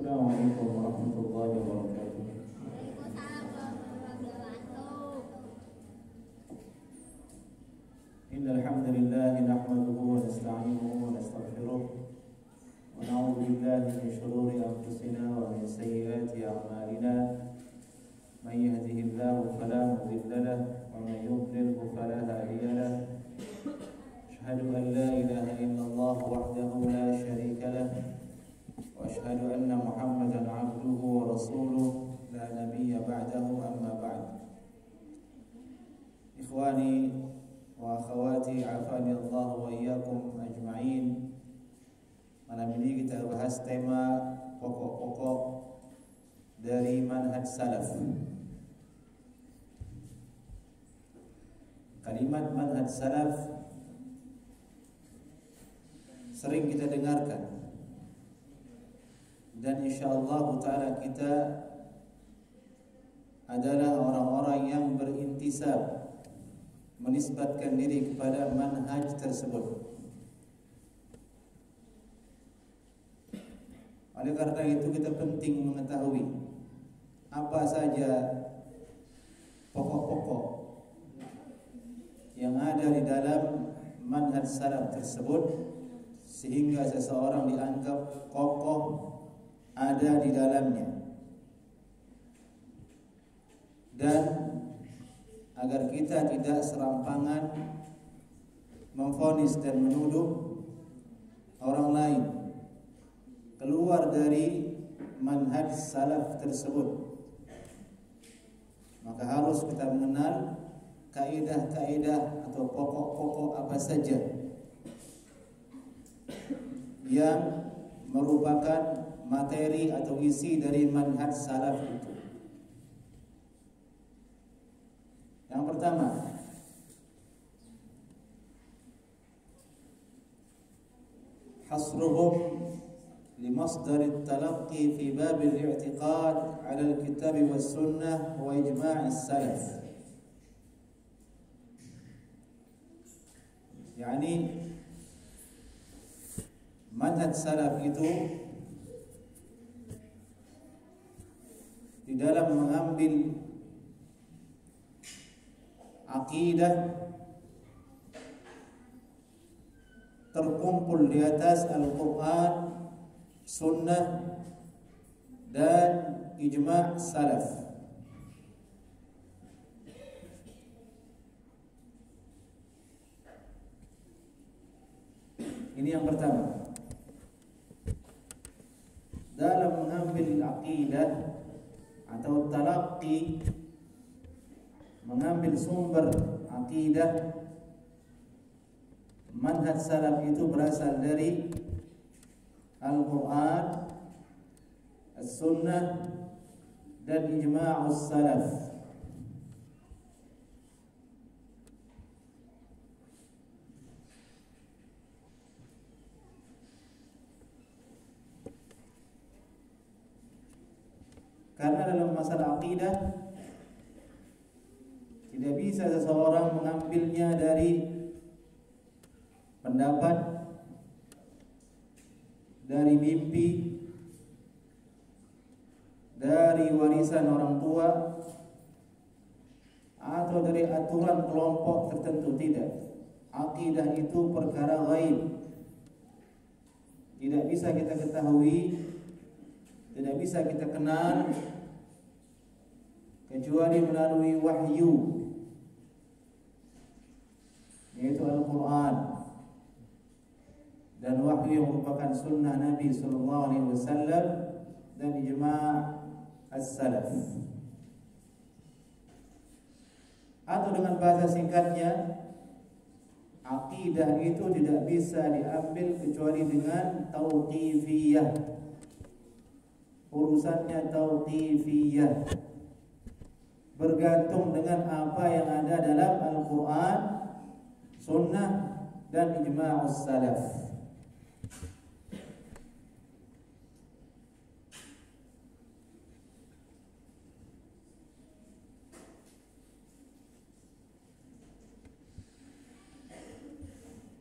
Assalamualaikum warahmatullahi wabarakatuh. Waalaikumsalam warahmatullahi wabarakatuh. Innal hamdalillah nahmaduhu wa nasta'inuhu wa nastaghfiruh wa na'udzu billahi min shururi anfusina wa min sayyiati a'malina. Man yahdihillahu fala mudilla lahu wa man yudlilhu fala hadiya lahu. Asyhadu an la ilaha illallah wahdahu la syarika lahu wa asyhadu anna Muhammadan 'abduhu wa rasuluh la nabiyya ba'dahu amma ba'd. Ikhwani wa akhawati, afani Allah wa iyyakum ajma'in. Malam ini kita bahas tema pokok-pokok dari manhaj salaf. Kalimat manhaj salaf sering kita dengarkan, dan insyaallah ta'ala kita adalah orang-orang yang berintisab, menisbatkan diri kepada manhaj tersebut. Oleh karena itu kita penting mengetahui apa saja pokok-pokok yang ada di dalam manhaj salaf tersebut, sehingga seseorang dianggap kokoh ada di dalamnya, dan agar kita tidak serampangan memvonis dan menuduh orang lain keluar dari manhaj salaf tersebut, maka harus kita mengenal kaidah-kaidah atau pokok-pokok apa saja yang merupakan materi atau isi dari manhaj salaf itu. Yang pertama, hasruhum limasdar at-talaqqi fi bab al-i'tiqad 'ala al-kitab was sunnah wa ijma' as-salaf. Yani manhaj salaf itu di dalam mengambil akidah terkumpul di atas Al-Quran, Sunnah, dan ijma' salaf. Ini yang pertama. Dalam mengambil akidah atau talaqqi, mengambil sumber akidah, manhaj salaf itu berasal dari Al-Quran, As-Sunnah, dan ijma'us salaf. Karena dalam masalah akidah tidak bisa seseorang mengambilnya dari pendapat, dari mimpi, dari warisan orang tua, atau dari aturan kelompok tertentu. Tidak. Akidah itu perkara ghaib, tidak bisa kita ketahui, tidak bisa kita kenal kecuali melalui wahyu, yaitu Al-Quran, dan wahyu yang merupakan sunnah Nabi SAW dan ijma' as-salaf. Atau dengan bahasa singkatnya, akidah itu tidak bisa diambil kecuali dengan tauqifiyah. Urusannya tauqifiyah, bergantung dengan apa yang ada dalam Al-Quran, Sunnah, dan ijma'us salaf.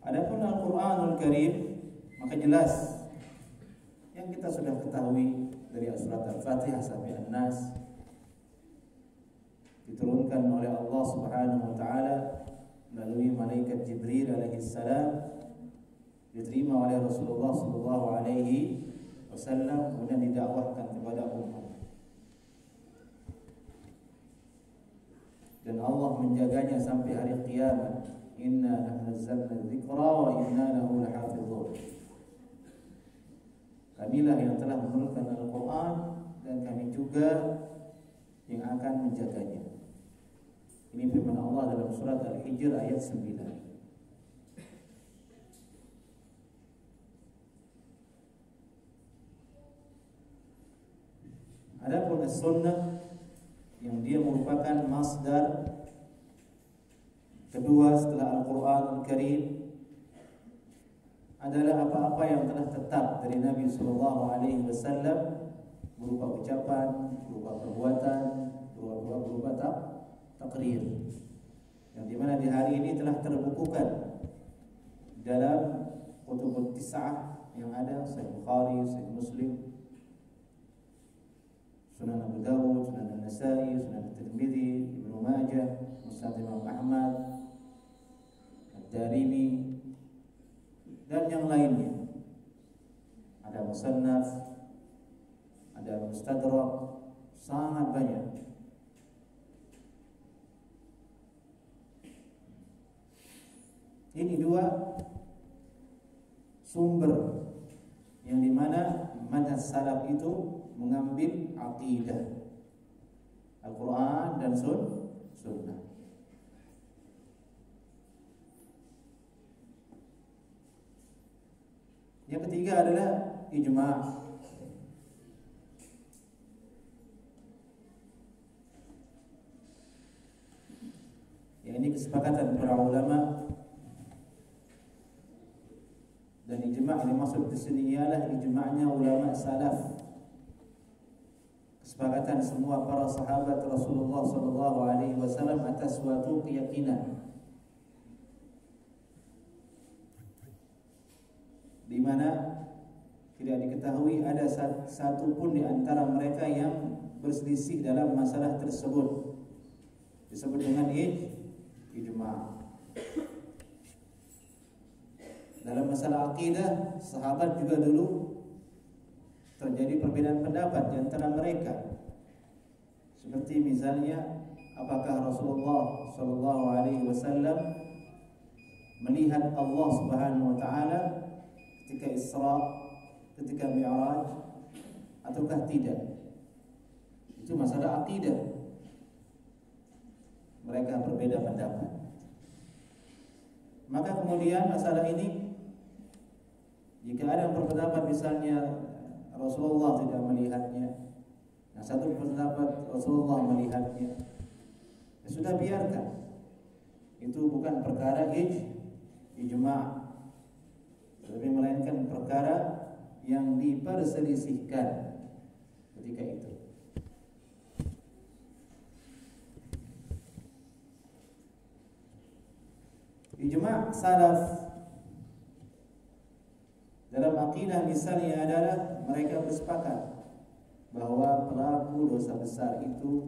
Adapun Al-Quranul Karim, maka jelas yang kita sudah ketahui dari surat Al-Fatihah sampai An-Nas diturunkan oleh Allah Subhanahu wa taala melalui malaikat Jibril alaihi salam, diterima oleh Rasulullah sallallahu alaihi wasallam, kemudian didakwahkan kepada umat. Dan Allah menjaganya sampai hari kiamat. Inna nahnu nazzalna dzikra wa inna lahu lahafizun. Kamilah yang telah menurunkan Al-Quran dan kami juga yang akan menjaganya. Ini firman Allah dalam surat Al-Hijr ayat 9. Adapun as-sunnah yang dia merupakan masdar kedua setelah Al-Quran Al-Karim adalah apa-apa yang telah tetap dari Nabi SAW berupa ucapan, berupa perbuatan, berupa takrir, yang dimana di hari ini telah terbukukan dalam kutubut tis'ah yang ada, Sahih Bukhari, Sahih Muslim, Sunan Abu Dawud, Sunan An-Nasai, Sunan At-Tirmidzi, Ibnu Majah, Musnad Imam Ahmad, Ad-Darimi, dan yang lainnya. Ada Musannaf, ada Mustadrak, sangat banyak. Ini dua sumber yang dimana manhaj salaf itu mengambil aqidah, Al-Quran dan Sunnah. Yang ketiga adalah ijma'. Yang ini kesepakatan para ulama, dan ijma' yang dimaksud di sini ialah ijma'nya ulama salaf. Kesepakatan semua para sahabat Rasulullah SAW atas suatu keyakinan, di mana tidak diketahui ada satu pun di antara mereka yang berselisih dalam masalah tersebut. Disebut dengan ijma'. Dalam masalah akidah, sahabat juga dulu terjadi perbedaan pendapat di antara mereka. Seperti misalnya, apakah Rasulullah SAW melihat Allah Subhanahu wa taala ketika Isra, ketika Mi'raj, ataukah tidak? Itu masalah akidah. Mereka berbeda pendapat. Maka kemudian masalah ini, jika ada yang berpendapat misalnya Rasulullah tidak melihatnya, nah satu berpendapat Rasulullah melihatnya, ya sudah biarkan. Itu bukan perkara ijma', tapi melainkan perkara yang diperselisihkan ketika itu. Ijma' salaf dalam akidah misalnya adalah mereka bersepakat bahwa pelaku dosa besar itu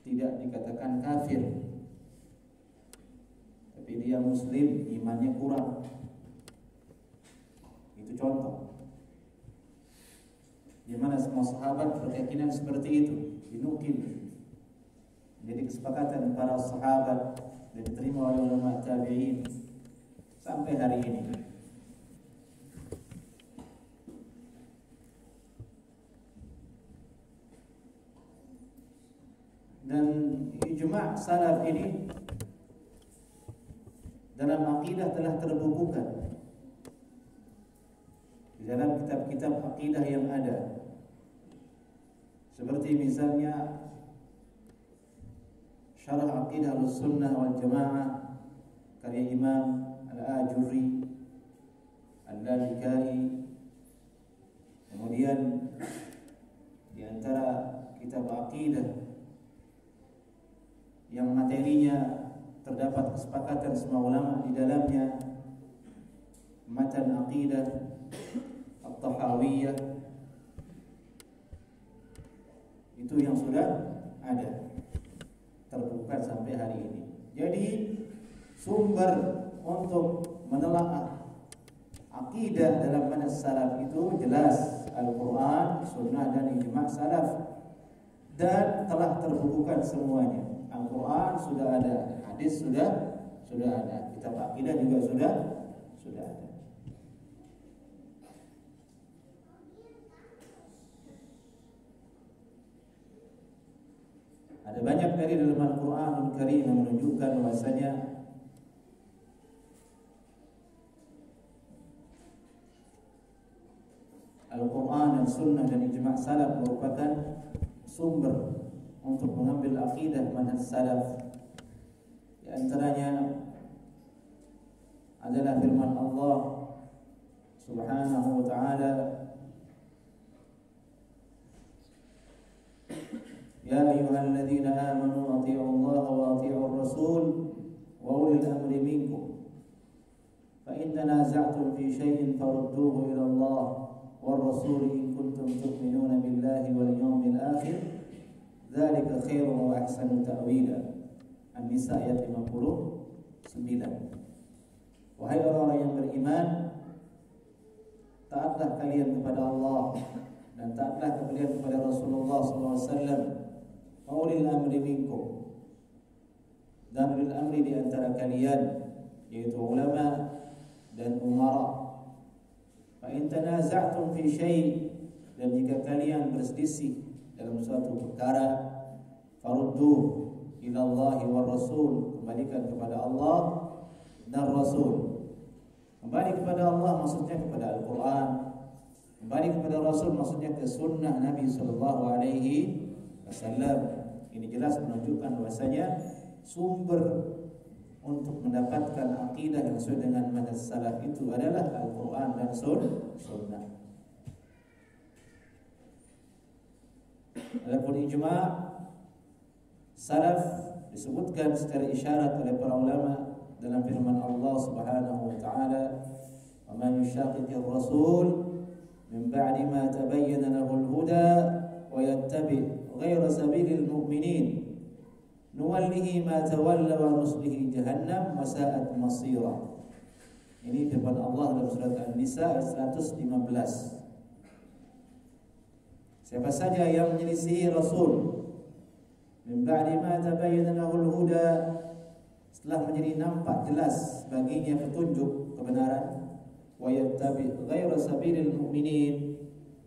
tidak dikatakan kafir, tapi dia muslim, imannya kurang. Itu contoh. Di mana semua sahabat berkeyakinan seperti itu, dinukil. Jadi kesepakatan para sahabat dan diterima oleh ulama tabi'in sampai hari ini. Dan ijma' salaf ini dalam akidah telah terbukukan di dalam kitab-kitab akidah yang ada. Seperti misalnya Syarah Aqidah Ahlussunnah wal Jamaah karya Imam Al-Ajurri, Al-Lalikai. Kemudian di antara kitab akidah yang materinya terdapat kesepakatan semua ulama di dalamnya, Matan Aqidah At-Tahawiyah Itu yang sudah ada, terbuka sampai hari ini. Jadi sumber untuk menelaah akidah dalam manhaj salaf itu jelas Al-Quran, Sunnah dan ijma' salaf, dan telah terbukukan semuanya. Al-Quran sudah ada, hadis sudah ada, kitab akidah juga sudah ada. Ada banyak dari dalam Al-Quranul Karim yang menunjukkan bahwasanya Al-Quran dan Sunnah dan ijma' salaf merupakan sumber untuk mengambil akidah manhaj salaf. Di antaranya adalah firman Allah Subhanahu wa ta'ala, Ya ayyuhalladzina amanu athi'u Allah wa athi'ur rasul wa ulil amri minkum fa in tanaza'tum fi shay'in farudduhu ila Allah war rasul in kuntum tu'minuna billahi wal yawmil akhir dzalika khairun wa ahsanu ta'wila. An-Nisa ayat 59. Wahai orang-orang yang beriman, taatlah kalian kepada Allah dan taatlah kalian kepada Rasulullah SAW. Ulil amri minkum, dan ulil amri di antara kalian, yaitu ulama dan umara. Fa in tanaza'tum fi syai', dan jika kalian berselisih dalam suatu perkara, farudduh ila Allah wa Rasul, kembalikan kepada Allah dan Rasul. Kembali kepada Allah maksudnya kepada Al-Quran, kembali kepada Rasul maksudnya ke sunnah Nabi sallallahu alaihi wasallam. Ini jelas menunjukkan bahwasanya sumber untuk mendapatkan akidah yang sesuai dengan manhaj salaf itu adalah Al-Quran dan Sunnah. Adapun ijma' salaf disebutkan secara isyarat oleh para ulama dalam firman Allah Subhanahu wa ta'ala, "Wa man yushaqiqir rasul min ba'di ma tabayyana lahul huda wa yattabi' ghayra sabilil mu'minin nuwallihi ma tawalla wa nuslihi jahannam wa sa'at masira." Ini firman Allah dalam surat An-Nisa ayat 115. Siapa saja yang menyelisihi Rasul min ba'di ma tabayyana lahul huda, setelah menjadi nampak jelas baginya petunjuk kebenaran, wa yattabi ghayra sabilil mu'minin,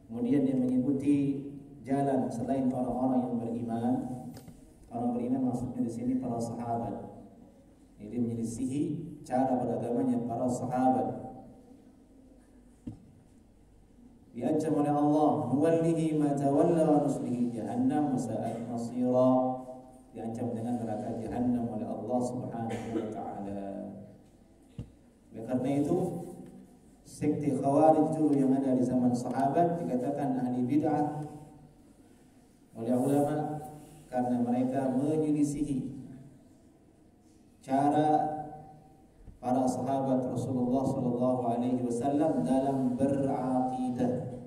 kemudian dia mengikuti jalan selain orang-orang yang beriman. Orang beriman maksudnya di sini para sahabat. Jadi menyelisihi cara beragamanya para sahabat. Diancam oleh Allah, nuwallihi ma tawalla wa nuslihi jahannam wa sa'at masira. Diancam dengan neraka jahannam oleh Allah Subhanahu wa ta'ala. Oleh karena itu, sekte Khawarij dulu yang ada di zaman sahabat dikatakan ahli bid'ah oleh ulama karena mereka menyelisihi cara para sahabat Rasulullah sallallahu alaihi wasallam dalam beraqidah,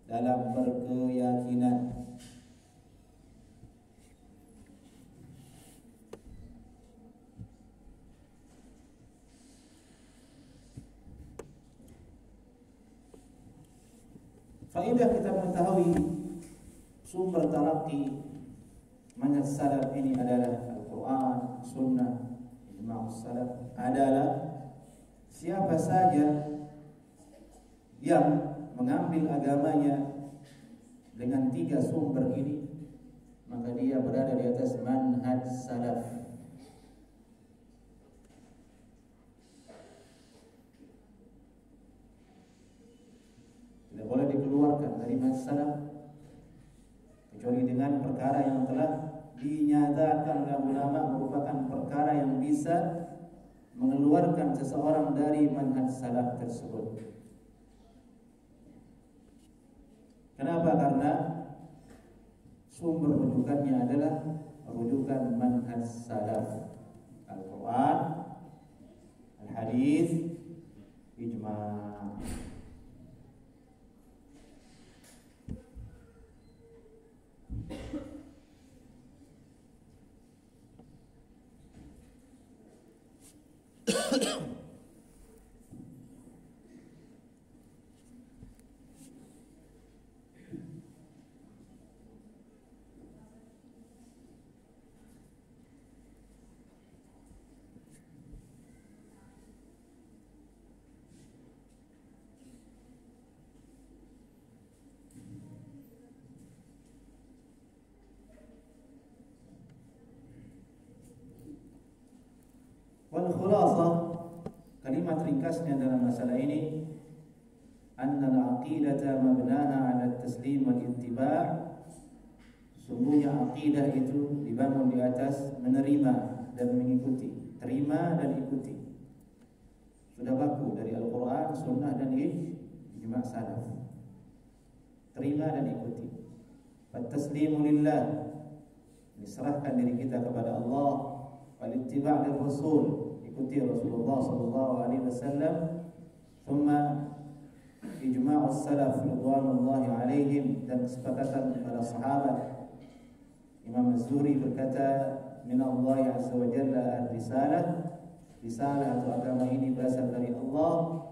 dalam berkeyakinan. Faedah kita mengetahui sumber talaqi manhaj salaf ini adalah Al-Quran, Sunnah, ijma' salaf, adalah siapa saja yang mengambil agamanya dengan tiga sumber ini, maka dia berada di atas manhaj salaf. Tidak boleh dikeluarkan dari manhaj salaf kecuali dengan perkara yang telah dinyatakan oleh ulama merupakan perkara yang bisa mengeluarkan seseorang dari manhaj salaf tersebut. Kenapa? Karena sumber rujukannya adalah rujukan manhaj salaf, Al-Quran, Al-Hadis, Ijma'. Wal khulasah, kalimat ringkasnya dalam masalah ini, anna al-aqidata mabnaha 'ala at-taslim wal ittiba'. Sungguhnya aqidah itu dibangun di atas menerima dan mengikuti, terima dan ikuti. Sudah baku dari Al-Quran, Sunnah dan ijma' salaf. Terima dan ikuti. At-taslimu lillah, diserahkan diri kita kepada Allah. Wal-ittiba' lirrasul, ikuti Rasulullah sallallahu alaihi wasallam. Thumma ijma'us salaf ridwanullahi alaihim, dan kesepakatan para sahabat. Imam Az-Zuhri berkata, min Allah azza wa jalla ar-risalah, risalah atau agama ini berasal dari Allah.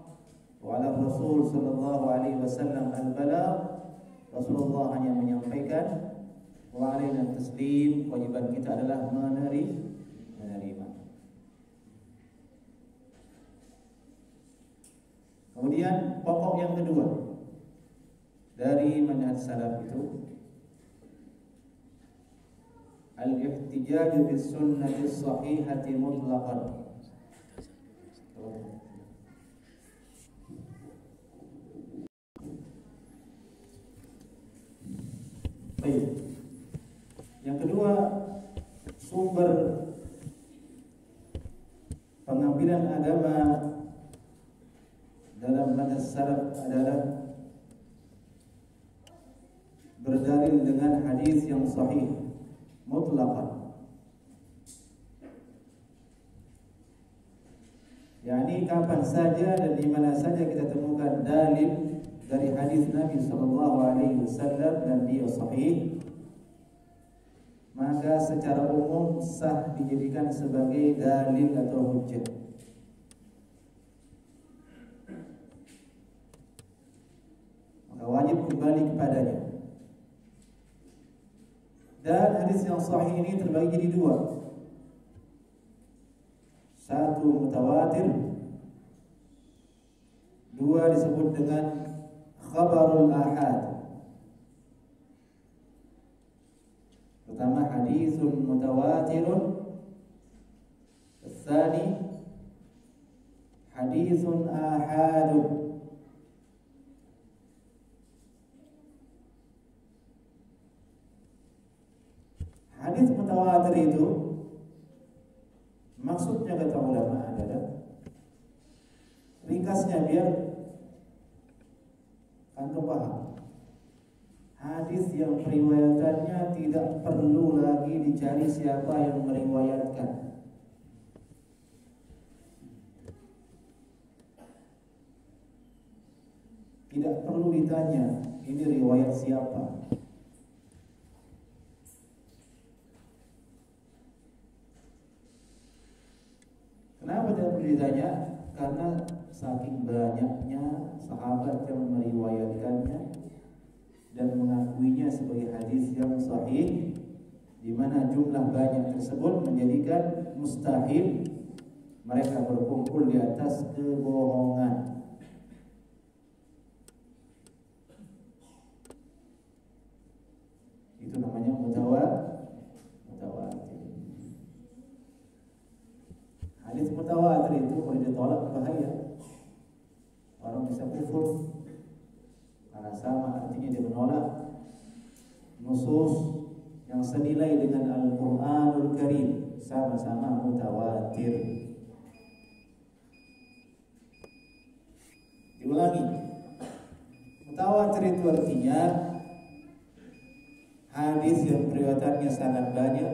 Wa ala Rasul sallallahu alaihi wasallam al-balagh, Rasulullah hanya menyampaikan. Wa alaina taslim, kewajiban kita adalah menerima. Kemudian pokok yang kedua dari manhaj salaf itu al-ihtijaj bis sunnati sahihati mutlaqan. Baik. Yang kedua, sumber pengambilan agama dalam manhaj salaf adalah berdalil dengan hadis yang sahih mutlaqan. yakni kapan saja dan di mana saja kita temukan dalil dari hadis Nabi sallallahu alaihi wasallam dan dia sahih, maka secara umum sah dijadikan sebagai dalil atau hujjah. Maka wajib kembali kepadanya. Dan hadis yang sahih ini terbagi jadi dua. Satu mutawatir, dua disebut dengan khabarul ahad. Pertama hadisun mutawatirun, tsani hadisun ahadun. Hadis mutawatir itu maksudnya kata ulama adalah, ringkasnya biar antum paham, hadis yang periwayatannya tidak perlu lagi dicari siapa yang meriwayatkan. Tidak perlu ditanya ini riwayat siapa. Kenapa tidak perlu ditanya? Karena saking banyaknya sahabat yang meriwayatkannya dan mengakuinya sebagai hadis yang sahih, di mana jumlah banyak tersebut menjadikan mustahil mereka berkumpul di atas kebohongan. Itu namanya mutawatir. Hadis mutawatir itu kalau ditolak bahaya. Orang bisa kufur karena sama artinya dia menolak nusus yang senilai dengan Al-Qur'anul Karim, sama-sama mutawatir. Diulangi. Mutawatir itu artinya hadis yang periwayatannya sangat banyak,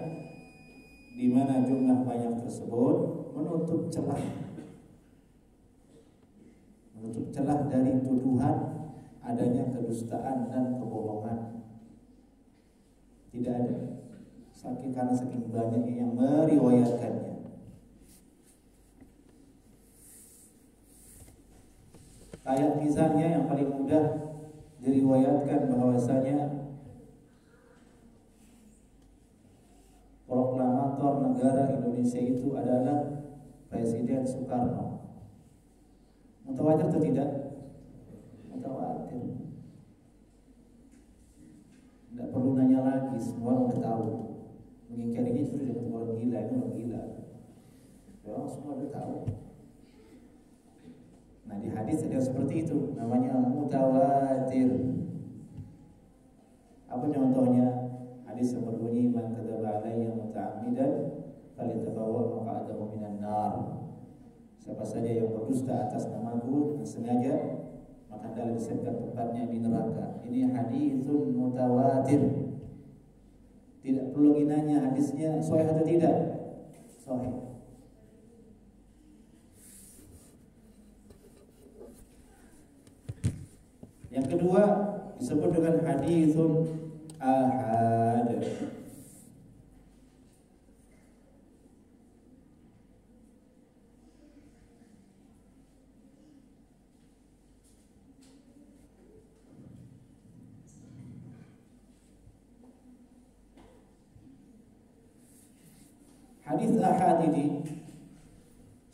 di mana jumlah banyak tersebut menutup celah dari tuduhan adanya kedustaan dan kebohongan. Tidak ada, karena saking banyaknya yang meriwayatkannya. Kayak misalnya yang paling mudah diriwayatkan bahwasanya proklamator negara Indonesia itu adalah Presiden Soekarno. Mutawatir atau tidak? Mutawatir. Tidak perlu nanya lagi, semua orang tahu. Mengingkari ini sudah dengan orang gila, itu orang gila. Ya, semua udah tahu. Nah, di hadis ada seperti itu, namanya mutawatir. Apa contohnya? Hadis yang berbunyi man kadzaba alayya muta'ammidan falyatabawwa maq'adahu minan nar. Siapa saja yang berdusta atas namaku dengan sengaja, maka hendaklah disiapkan tempatnya di neraka. Ini haditsun mutawatir. Tidak perlu lagi nanya hadisnya sahih atau tidak. Sahih. Yang kedua disebut dengan haditsun ahad. Hadis ahad ini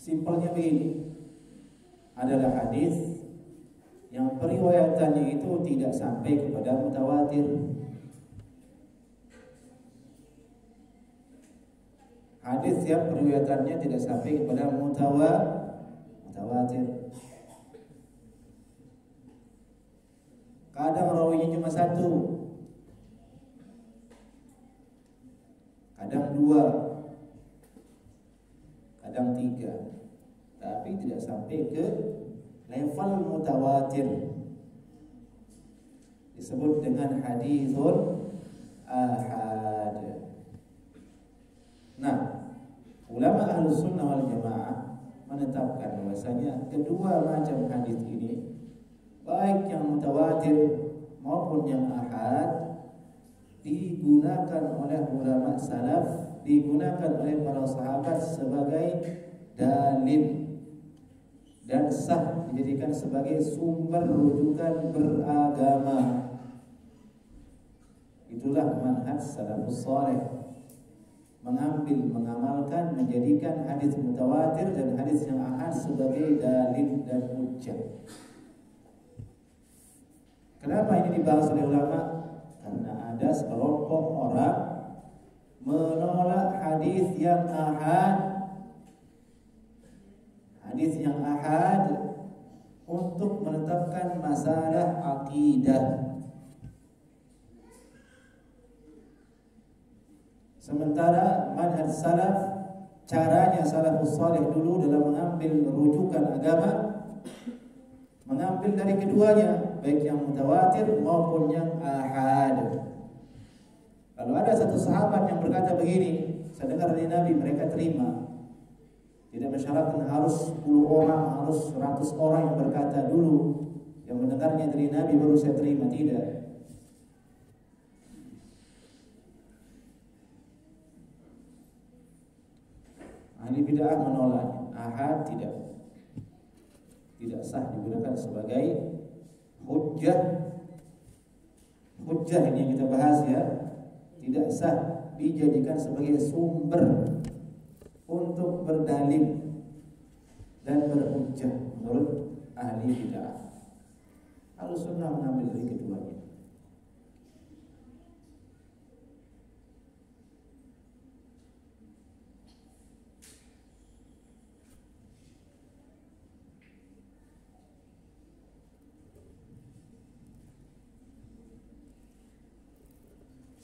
simpelnya begini, adalah hadis yang periwayatannya itu tidak sampai kepada mutawatir. Hadis yang periwayatannya tidak sampai kepada mutawatir. Kadang rawinya cuma satu, kadang dua, kadang tiga, tapi tidak sampai ke level mutawatir. Disebut dengan haditsun ahad. Nah, ulama Ahlus Sunnah wal Jamaah menetapkan bahwasanya kedua macam hadis ini, baik yang mutawatir maupun yang ahad, digunakan oleh ulama salaf, digunakan oleh para sahabat sebagai dalil dan sah dijadikan sebagai sumber rujukan beragama. Itulah manhaj salafus saleh, mengambil, mengamalkan, menjadikan hadis mutawatir dan hadis yang ahad sebagai dalil dan hujjah. Kenapa ini dibahas oleh ulama? Karena ada sekelompok orang menolak hadis yang ahad, hadis yang ahad untuk menetapkan masalah akidah. Sementara manhaj salaf, caranya salafus salih dulu dalam mengambil rujukan agama, mengambil dari keduanya, baik yang mutawatir maupun yang ahad. Kalau ada satu sahabat yang berkata begini, saya dengar dari Nabi, mereka terima. Tidak mensyaratkan harus 10 orang, harus 100 orang yang berkata dulu, yang mendengarnya dari Nabi baru saya terima. Tidak. Ahli bid'ah menolaknya. Ahad tidak sah digunakan sebagai hujjah. Hujjah ini yang kita bahas ya, tidak sah dijadikan sebagai sumber untuk berdalil dan berhujjah menurut ahli bid'ah. Ahlus Sunnah mengambil dari keduanya.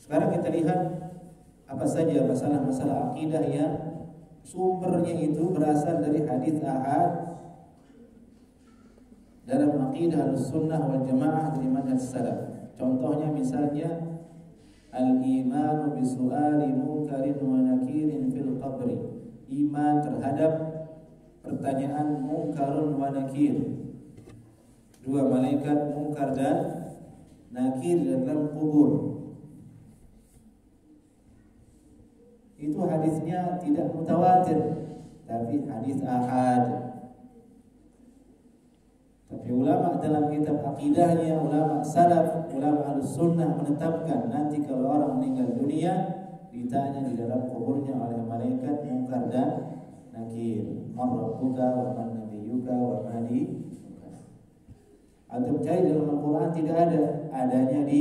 Sekarang kita lihat apa saja masalah-masalah akidah yang sumbernya itu berasal dari hadis ahad dalam akidah Ahlussunnah wal Jamaah dari manhaj salaf. Contohnya misalnya al-imanu bi su'ali munkarin wa nakirin fil qabri. Iman terhadap pertanyaan munkarun wa nakir. Dua malaikat munkar dan nakir dalam kubur. Itu hadisnya tidak mutawatir, tapi hadis ahad. Tapi ulama dalam kitab akidahnya, ulama salaf, ulama al-sunnah menetapkan nanti kalau orang meninggal dunia ditanya di dalam kuburnya oleh malaikat Munkar dan Nakir. Man rabbuka wa man nabiyyuka wa ma dinuka. Antum cari dalam Al-Quran tidak ada, adanya di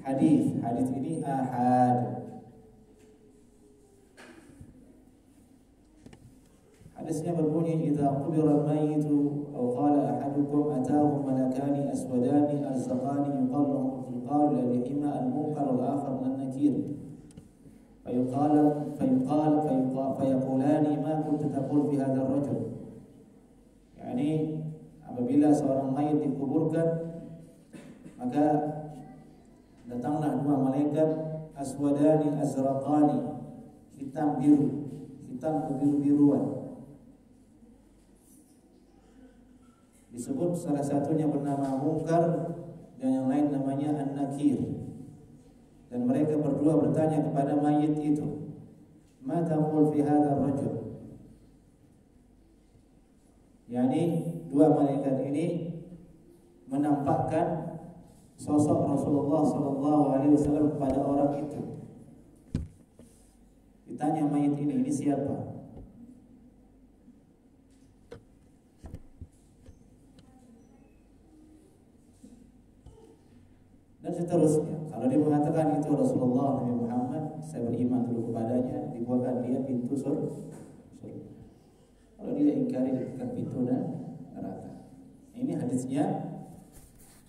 hadis. Hadis ini ahad. Hadisnya berbunyi idza qubira al-mayyitu aw qala ahadukum ataahu malakani aswadani arzaqani yuqalu lahuma al-munkar wal akhar an-nakir fayaqulani ma kunta taqul fi hadha ar-rajul. Yani apabila seorang mayit dikuburkan maka datanglah dua malaikat aswadani azraqani, hitam biru, hitam kebiru-biruan. Disebut salah satunya bernama Munkar dan yang lain namanya An-Nakir. Dan mereka berdua bertanya kepada mayit itu, "Ma taqul fi hadzal rajul?" Yani dua malaikat ini menampakkan sosok Rasulullah sallallahu alaihi wasallam kepada orang itu. Ditanya mayit ini siapa? Dan seterusnya. Kalau dia mengatakan itu Rasulullah Nabi Muhammad, saya beriman dulu kepadanya, dibuatkan dia pintu surga. Kalau dia ingkari, dibuka pintu neraka. Ini hadisnya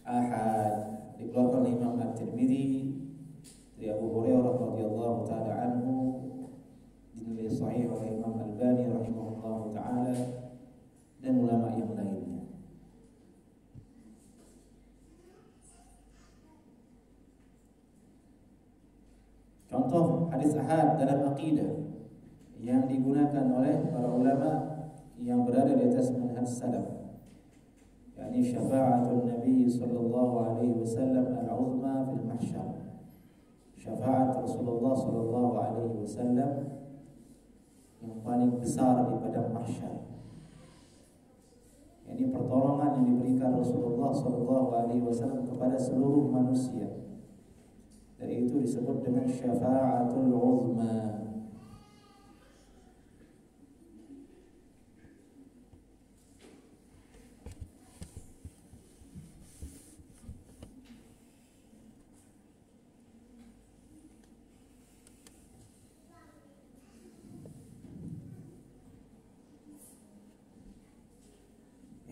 ahad, dikeluarkan oleh Imam At-Tirmidzi dari Abu Hurairah radhiyallahu taala anhu, dinilai sahih oleh Imam Al-Albani rahimahullahu taala dan ulama yang lainnya. Contoh hadis ahad dalam akidah yang digunakan oleh para ulama yang berada di atas manhaj salaf, yakni syafa'atun Nabi sallallahu alaihi wasallam al-uzma fil mahsyar. Syafaat Rasulullah sallallahu alaihi wasallam yang paling besar di padang mahsyar. Ini pertolongan yang diberikan Rasulullah sallallahu alaihi wasallam kepada seluruh manusia. Dan itu disebut dengan syafa'atul uzma.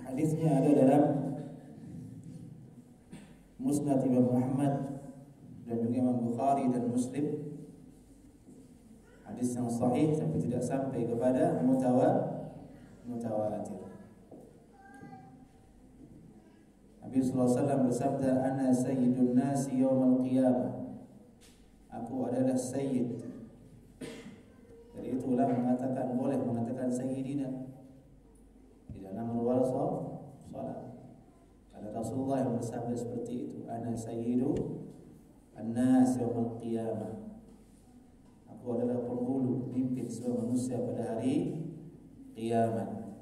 Hadisnya ada dalam Musnad Imam Ahmad dan juga Imam Bukhari dan Muslim. Hadis yang sahih tapi tidak sampai kepada mutawatir. Nabi sallallahu alaihi wasallam bersabda, "Ana sayyidun nasi yaumal qiyamah." Aku adalah sayyid. Dari itu ulama mengatakan boleh mengatakan sayyidina di dalam awal salat. Ada Rasulullah yang bersabda seperti itu, "Ana sayyidu an-nas yaumil qiyamah." Aku adalah penghulu, pemimpin semua manusia pada hari kiamat.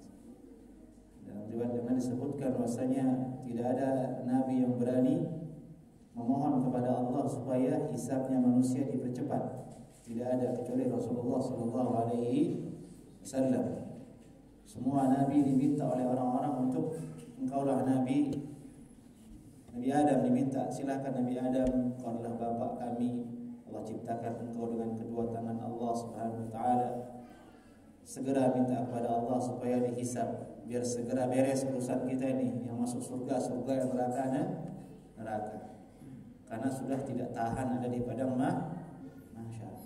Dalam riwayat yang lain disebutkan bahwasanya tidak ada nabi yang berani memohon kepada Allah supaya hisabnya manusia dipercepat. Tidak ada kecuali Rasulullah sallallahu alaihi wasallam. Semua nabi diminta oleh orang-orang untuk engkaulah nabi. Nabi Adam diminta, silakan Nabi Adam, kau adalah bapak kami. Allah ciptakan engkau dengan kedua tangan Allah Subhanahu wa taala. Segera minta kepada Allah supaya dihisab, biar segera beres urusan kita ini, yang masuk surga, yang neraka. Karena sudah tidak tahan ada di padang mahsyar.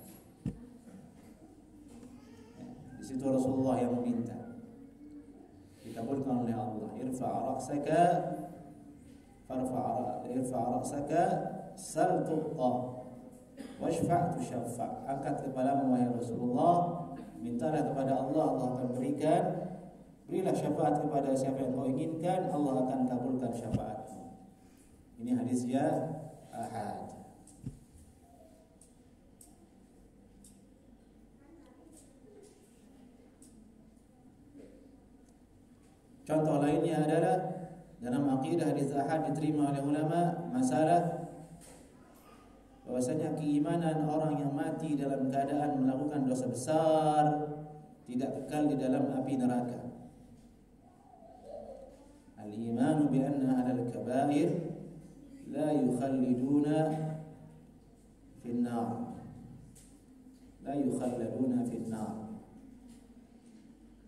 Di situ Rasulullah yang meminta. Dikabulkan oleh Allah. Irfa' ra'saka sal tu'ta washfa' tushaffa. Angkat kepalamu wahai Rasulullah, mintalah kepada Allah, Allah akan berikan. Berilah syafaat kepada siapa yang kau inginkan, Allah akan kabulkan syafaatmu. Ini hadisnya ahad. Contoh lainnya adalah dalam akidah hadis ahad diterima oleh ulama masalah bahwasanya keimanan orang yang mati dalam keadaan melakukan dosa besar tidak kekal di dalam api neraka. Al-imanu bi anna ahlal kabair la yukhalliduna fin nar. La yukhalladuna fin nar.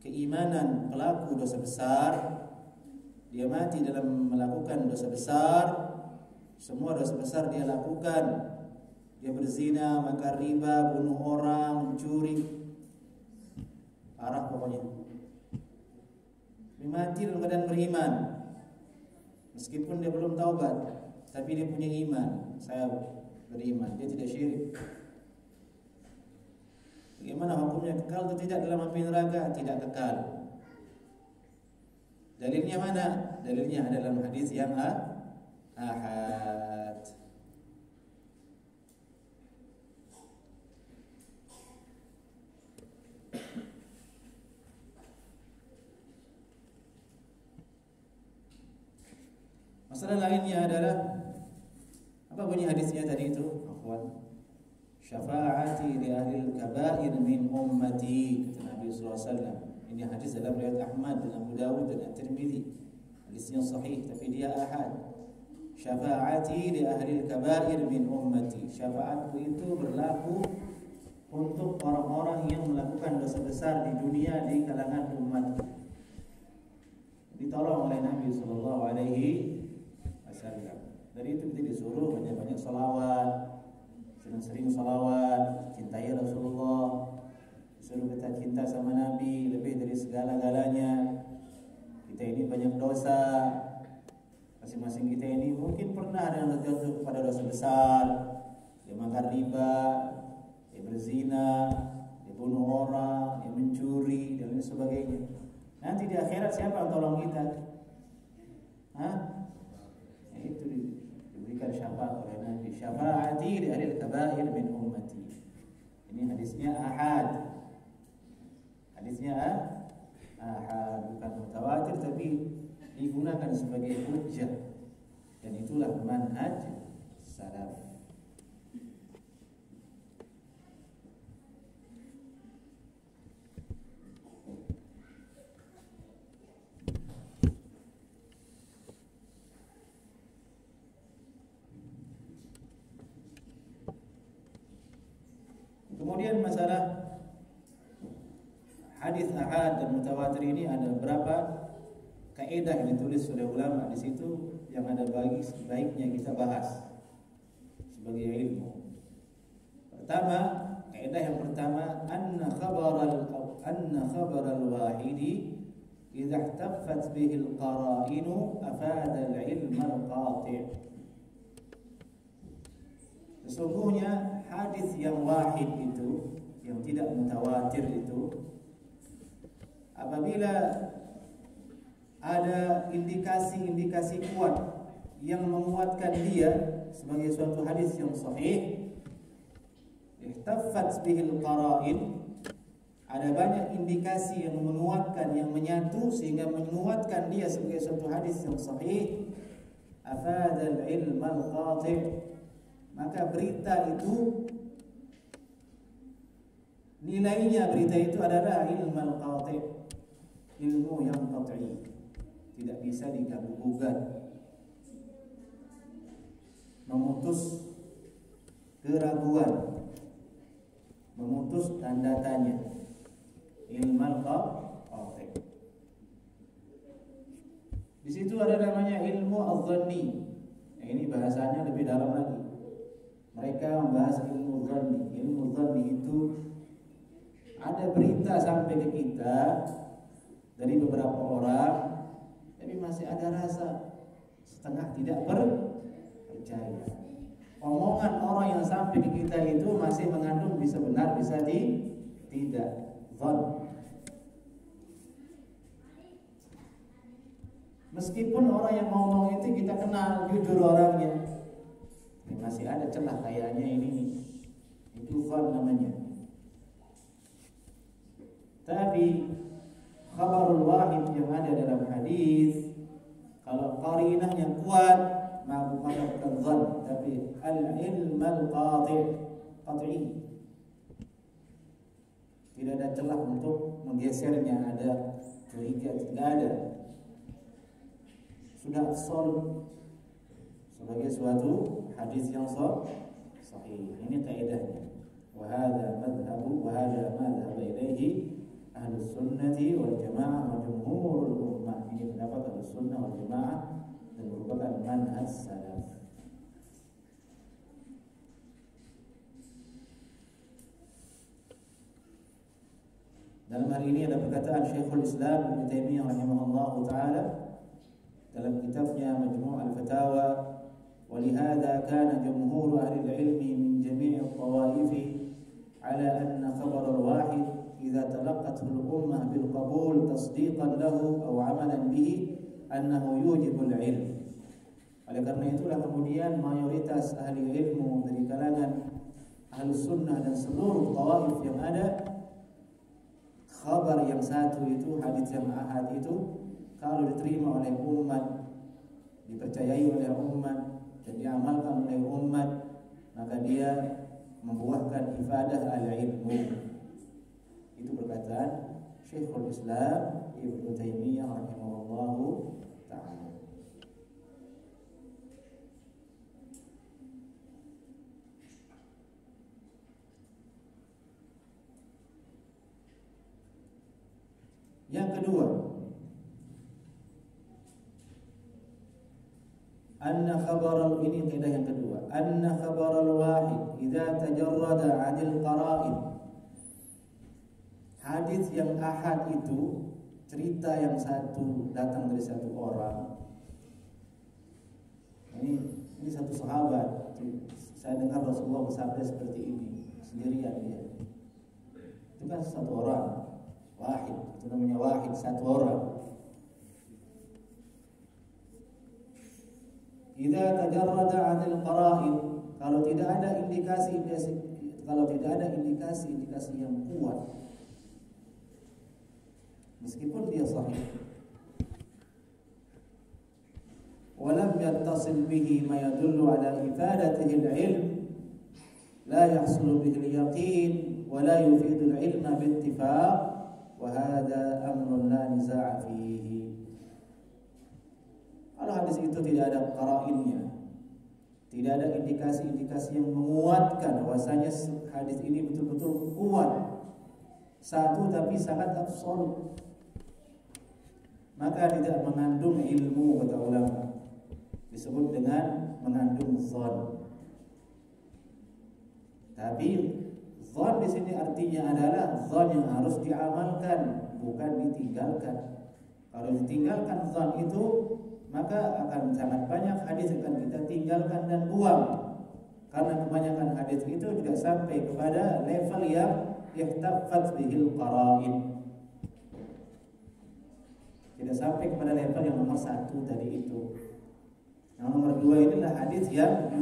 Keimanan pelaku dosa besar, dia mati dalam melakukan dosa besar, semua dosa besar dia lakukan. Dia berzina, makan riba, bunuh orang, mencuri, parah pokoknya. Dia mati dalam keadaan beriman, meskipun dia belum taubat, tapi dia punya iman. Saya beriman, dia tidak syirik. Bagaimana hukumnya, kekal atau tidak dalam api neraka? Tidak kekal. Dalilnya mana? Dalilnya ada dalam hadis yang ahad. Masalah lainnya adalah apa bunyi hadisnya tadi itu? Afwan. Syafaati li ahlil kabair min ummati, kata Nabi sallallahu alaihi wasallam. Ini hadis dalam riwayat Ahmad dan Abu Dawud dan At-Tirmidzi. Hadisnya sahih tapi dia ahad. Syafaati li ahlil kabair min ummati. Syafaatku itu berlaku untuk orang-orang yang melakukan dosa besar di dunia di kalangan umat. Ditolong oleh Nabi sallallahu alaihi wasallam. Dari itu kita disuruh banyak-banyak salawat, sering-sering salawat, cintai Rasulullah, disuruh kita cinta sama Nabi lebih dari segala-galanya. Kita ini banyak dosa, masing-masing kita ini mungkin pernah ada yang terjatuh kepada dosa besar. Dia makan riba, dia berzina, dia bunuh orang, dia mencuri dan lain sebagainya. Nanti di akhirat siapa yang tolong kita? Itu diberikan syafaat oleh Nabi. Syafaati li ahlil kabair min ummati. Ini hadisnya ahad. Hadisnya ahad, bukan mutawatir tapi digunakan sebagai hujjah. Dan itulah manhaj salaf. Kemudian masalah hadis ahad dan mutawatir ini ada beberapa kaidah yang ditulis oleh ulama di situ yang ada baiknya kita bahas sebagai ilmu. Pertama, kaidah yang pertama, anna khabar al-wahidi idza ihtaffat bihi al-qara'inu afada al-ilm al-qati'. Sesungguhnya hadis yang wahid itu, yang tidak mutawatir itu, apabila ada indikasi-indikasi kuat yang menguatkan dia sebagai suatu hadis yang sahih, ihtaffat bihil qara'in, ada banyak indikasi yang menguatkan, yang menyatu sehingga menguatkan dia sebagai suatu hadis yang sahih, afadal ilmal qati', maka berita itu nilainya, berita itu adalah ilmal qati', ilmu yang qat'i, tidak bisa diganggu gugat, memutus keraguan, memutus tanda tanya, ilmal qati'. Di situ ada namanya ilmu adz-dhanni. Ini bahasanya lebih dalam lagi. Mereka membahas ilmu dhanni. Ilmu dhanni itu ada berita sampai ke kita dari beberapa orang, tapi masih ada rasa setengah tidak percaya. Omongan orang yang sampai ke kita itu masih mengandung bisa benar, bisa tidak. Dhann. Meskipun orang yang ngomong itu kita kenal jujur orangnya, masih ada celah kayaknya ini nih. Itu dhann namanya. Tapi khabarul wahid yang ada dalam hadis, Kalau qarinahnya kuat maka bukan zon, tapi al-ilm al-qati'. Tidak ada celah untuk menggesernya, ada curiga, tidak ada. Sudah solid sebagai suatu hadis yang sahih. Ini kaidahnya. Wa hadha madhhabu wa hadha madhhab ilaihi ahlus sunnati wal jamaah wa jumhurul ummah. Ini pendapat ahlus sunnah wal jamaah dan merupakan manhaj salaf. Dalam hal ini ada perkataan Syekhul Islam Ibnu Taimiyah rahimahullahu taala dalam kitabnya Majmu' al-Fatawa, "Walihada kana jumhur ahli al-ilmi min jami' al-tawaif ala anna khabar al-wahid idza talaqqathu al-ummah bil qabul tasdiqan lahu aw 'amalan bihi annahu yujibu al-'ilm." Oleh karena itulah kemudian mayoritas ahli ilmu dari kalangan Ahlus Sunnah dan seluruh tawaif yang ada, khabar yang satu itu, hadis yang ahad itu, kalau diterima oleh umat, dipercayai oleh umat dan diamalkan oleh umat, maka dia membuahkan ifadah al-ilmu. Itu perkataan Syekhul Islam Ibnu Taimiyah rahimahullahu ta'ala. Yang kedua, anna khabar ini kaidah yang kedua, anna khabar al-wahid idza tajarrada 'anil qara'in. Hadis yang ahad itu, cerita yang satu datang dari satu orang. Ini satu sahabat. Saya dengar Rasulullah bersabda seperti ini, sendirian dia. Itu kan satu orang. Wahid, itu namanya wahid, satu orang. Idza tajarrada 'anil qara'in, kalau tidak ada indikasi yang kuat, meskipun dia sahih, walam yattasil bihi ma yadullu ala ifadatihi al-'ilm, la yahsulu bihi al-yaqin wa la yufidu al-'ilma bi-ittifaq. Wahada amrun la niza'a fihi. Kalau hadis itu tidak ada qara'innya, tidak ada indikasi-indikasi yang menguatkan bahwasanya hadis ini betul-betul kuat, satu tapi sangat absolut, maka tidak mengandung ilmu, kata ulama. Disebut dengan mengandung zon. Tapi zon di sini artinya adalah zon yang harus diamalkan, bukan ditinggalkan. Kalau ditinggalkan zon itu, maka akan sangat banyak hadis yang akan kita tinggalkan dan buang. Karena kebanyakan hadis itu tidak sampai kepada level yang ihtaffat bihil qara'in. Tidak sampai kepada level yang nomor satu tadi itu. Yang nomor dua inilah hadis yang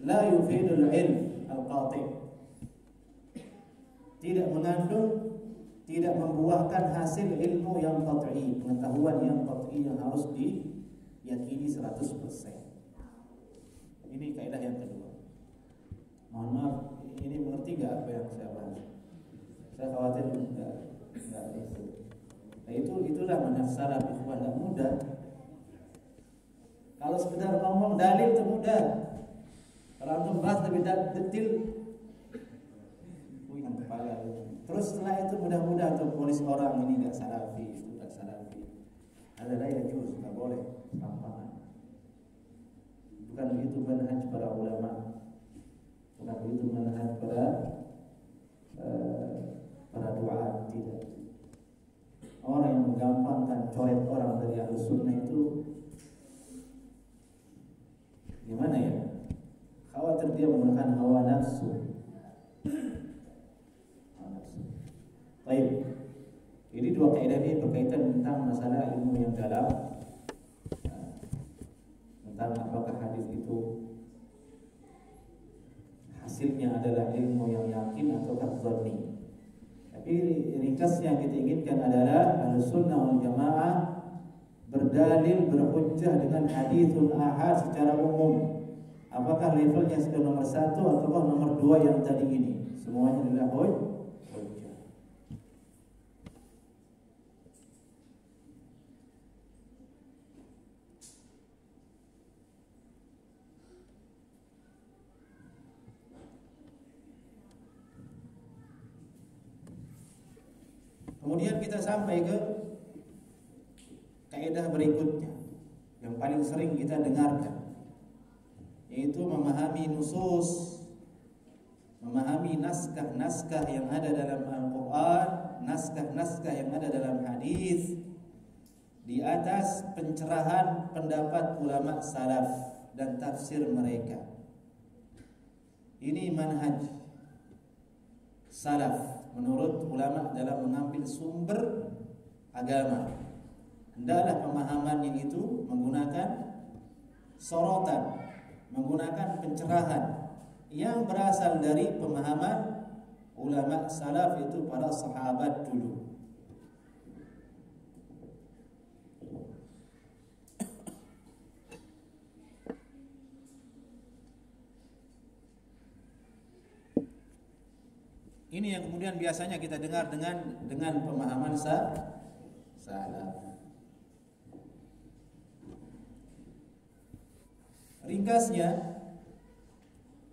la yufidul ilm al-qati', tidak mengandung, tidak membuahkan hasil ilmu yang qat'i, pengetahuan yang qat'i yang harus diyakini 100%. Ini kaidah yang kedua. Mohon maaf, ini mengerti enggak apa yang saya bahas? Saya khawatir enggak itu. Nah, itulah manhaj salaf ikhwan, enggak mudah. Kalau sekedar ngomong dalil itu mudah. Kalau antum bahas lebih detail, yang kepala. Terus setelah itu mudah-mudah untuk polis orang ini enggak salafi, itu enggak salafi. Ada lain juz, enggak boleh tampangan. Bukan begitu manhaj para ulama. Bukan begitu manhaj para duat, tidak. Orang yang menggampangkan coret orang dari Ahlus Sunnah itu gimana ya? Khawatir dia menggunakan hawa nafsu. Baik. Ini dua kaidah ini berkaitan tentang masalah ilmu yang dalam, tentang apakah hadis itu hasilnya adalah ilmu yang yakin atau dzanni. Tapi ringkasnya yang kita inginkan adalah Ahlus Sunnah wal Jamaah berdalil berhujjah dengan hadithul ahad secara umum. Apakah levelnya sudah nomor 1 atau nomor 2 yang tadi ini? Semuanya adalah hujjah. Kemudian kita sampai ke kaidah berikutnya yang paling sering kita dengarkan, yaitu memahami nusus, memahami naskah-naskah yang ada dalam Al-Quran, naskah-naskah yang ada dalam hadis di atas pencerahan pendapat ulama salaf dan tafsir mereka. Ini manhaj salaf menurut ulama dalam mengambil sumber agama. Hendaklah pemahamannya itu menggunakan sorotan, menggunakan pencerahan yang berasal dari pemahaman ulama salaf, itu para sahabat dulu. Ini yang kemudian biasanya kita dengar dengan pemahaman salaf. Ringkasnya,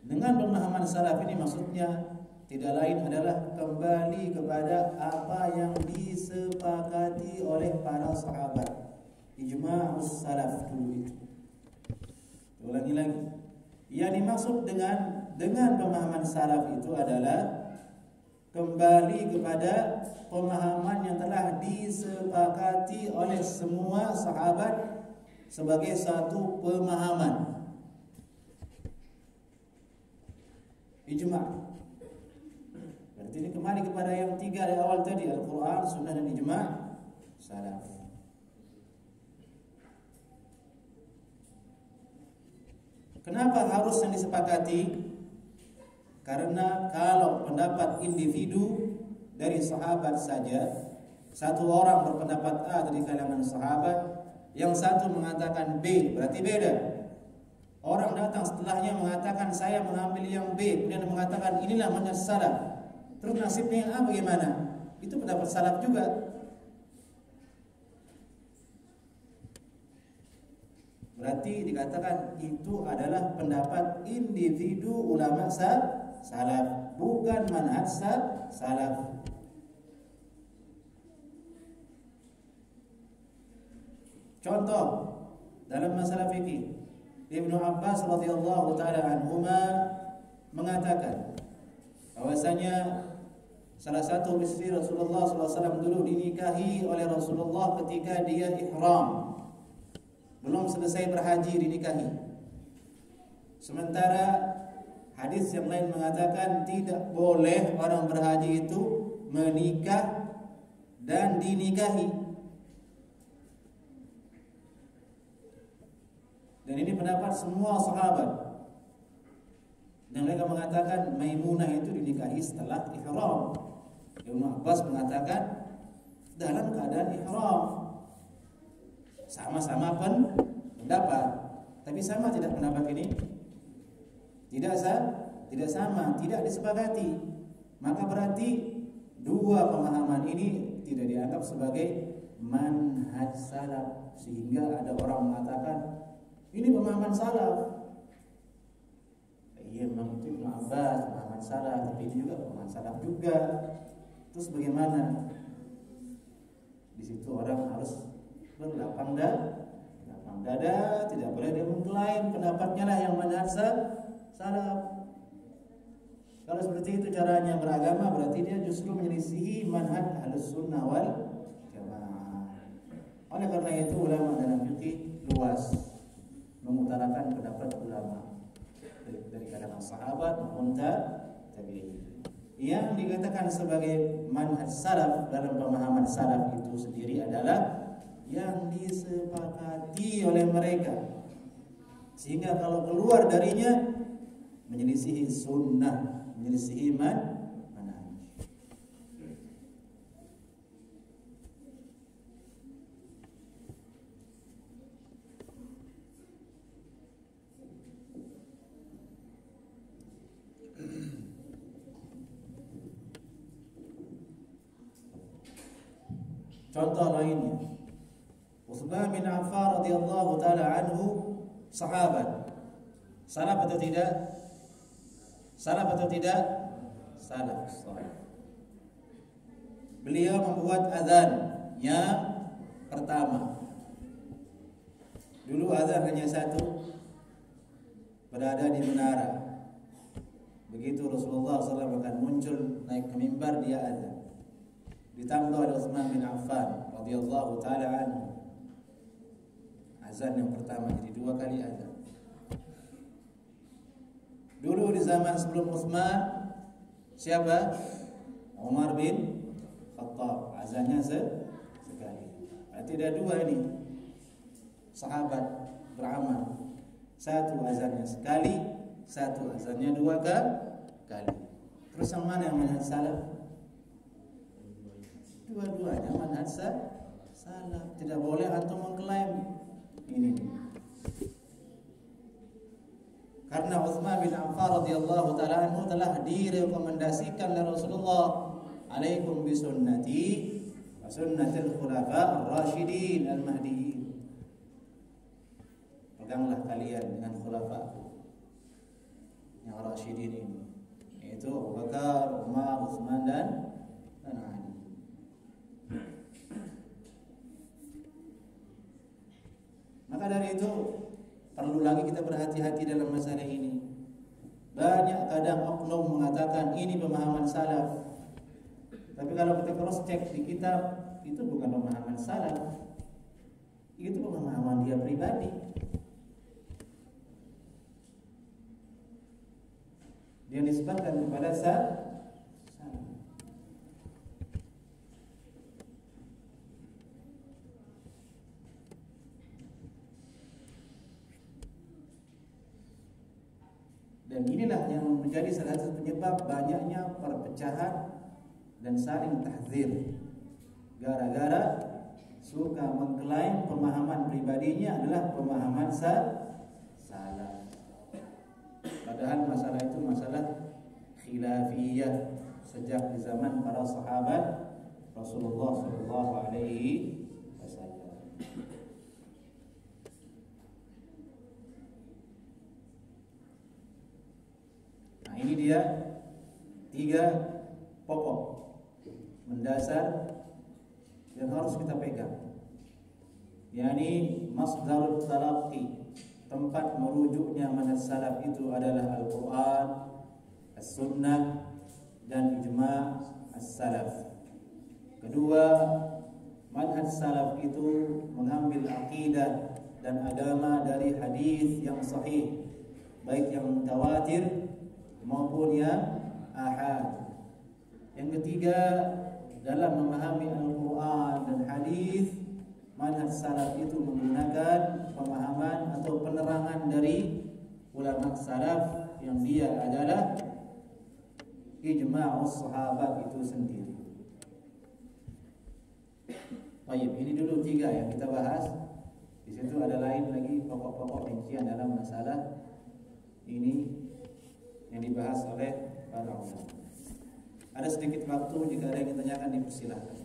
dengan pemahaman salaf ini maksudnya tidak lain adalah kembali kepada apa yang disepakati oleh para sahabat, ijma'us salaf dulu itu. Ulangi lagi. Yang dimaksud dengan pemahaman salaf itu adalah kembali kepada pemahaman yang telah disepakati oleh semua sahabat sebagai satu pemahaman, ijma'. Berarti ini kembali kepada yang 3 dari awal tadi, Al-Quran, Sunnah dan ijma' salaf. Kenapa harus yang disepakati? Karena kalau pendapat individu dari sahabat saja, satu orang berpendapat A dari kalangan sahabat, yang satu mengatakan B, berarti beda. Orang datang setelahnya mengatakan saya mengambil yang B, kemudian mengatakan inilah manhaj salaf. Terus nasibnya yang A bagaimana? Itu pendapat salaf juga. Berarti dikatakan itu adalah pendapat individu ulama salaf, bukan manhaj salaf. Contoh dalam masalah fikih, Ibnu Abbas radhiyallahu taala anhuma mengatakan bahwasanya salah satu istri Rasulullah SAW dulu dinikahi oleh Rasulullah ketika dia ihram, belum selesai berhaji dinikahi. Sementara hadis yang lain mengatakan tidak boleh orang berhaji itu menikah dan dinikahi. Dan ini pendapat semua sahabat. Dan mereka mengatakan Maimunah itu dinikahi setelah ihram. Ibnu Abbas mengatakan dalam keadaan ihram. Sama-sama pendapat, tapi sama tidak pendapat ini? Tidak sama, tidak disepakati. Maka berarti dua pemahaman ini tidak dianggap sebagai manhaj salaf, sehingga ada orang mengatakan ini pemahaman salaf. Iya, memang itu Ibnu Abbas pemahaman salaf, tapi ini juga pemahaman salaf juga. Terus bagaimana? Di situ orang harus berlapang dada, tidak boleh dia mengklaim pendapatnya lah yang manhaj salaf. Kalau seperti itu caranya beragama, berarti dia justru menyelisihi manhaj Ahlus Sunnah wal Jamaah. Oleh karena itu ulama dalam fikih luas mengutarakan pendapat ulama dari kalangan sahabat maupun tabi'in. Yang dikatakan sebagai manhaj salaf dalam pemahaman salaf itu sendiri adalah yang disepakati oleh mereka, sehingga kalau keluar darinya menyelisihi sunnah, menyelisihi manhaj. Contoh lainnya, Utsman bin Affan radhiyallahu taala anhu sahabat. Salah atau tidak? Salah atau tidak? Salah. Beliau membuat azan yang pertama. Dulu azan hanya satu, berada di menara. Begitu Rasulullah SAW akan muncul naik ke mimbar, dia azan. Ditambah oleh Utsman bin Affan radhiyallahu taala anhu. Azan yang pertama, jadi 2 kali azan. Dulu di zaman sebelum Utsman, siapa? Umar bin Khattab, azannya sekali. Berarti ada 2 ini sahabat beramal. Satu azannya sekali, satu azannya 2 kali. Terus yang mana yang manhaj salaf? Dua-duanya manhaj salaf. Tidak boleh antum mengklaim ini. Karena Utsman bin Affan radhiyallahu taala anhu telah direkomendasikan oleh Rasulullah, "Alaikum bi sunnati wa sunnatil khulafa ar-rasyidin al-mahdiyyin." Peganglah kalian dengan khulafa yang rasyidin ini, yaitu Abu Bakar, Umar, Utsman dan Ali. Maka dari itu perlu lagi kita berhati-hati dalam masalah ini. Banyak kadang oknum mengatakan ini pemahaman salaf, tapi kalau kita cross check di kitab, itu bukan pemahaman salaf, itu pemahaman dia pribadi. Dia nisbahkan kepada salaf. Dan inilah yang menjadi salah satu penyebab banyaknya perpecahan dan saling tahzir. Gara-gara suka mengklaim pemahaman pribadinya adalah pemahaman salaf. Padahal masalah itu masalah khilafiyah sejak di zaman para sahabat Rasulullah sallallahu alaihi wasallam. Nah, ini dia 3 pokok mendasar yang harus kita pegang. yakni masdarul talaqqi, tempat merujuknya manhaj salaf itu adalah Al-Quran, As-Sunnah, dan ijma' as-salaf. Kedua, manhaj salaf itu mengambil akidah dan agama dari hadis yang sahih, baik yang mutawatir maupun yang ahad. Yang ketiga, dalam memahami Al-Quran dan hadis, manhaj salaf itu menggunakan pemahaman atau penerangan dari ulama salaf yang dia adalah ijma'us sahabat itu sendiri. Baik, ini dulu 3 yang kita bahas. Di situ ada lain lagi pokok-pokok rincian dalam masalah ini yang dibahas oleh para ulama. Ada sedikit waktu, jika ada yang ditanyakan dipersilakan.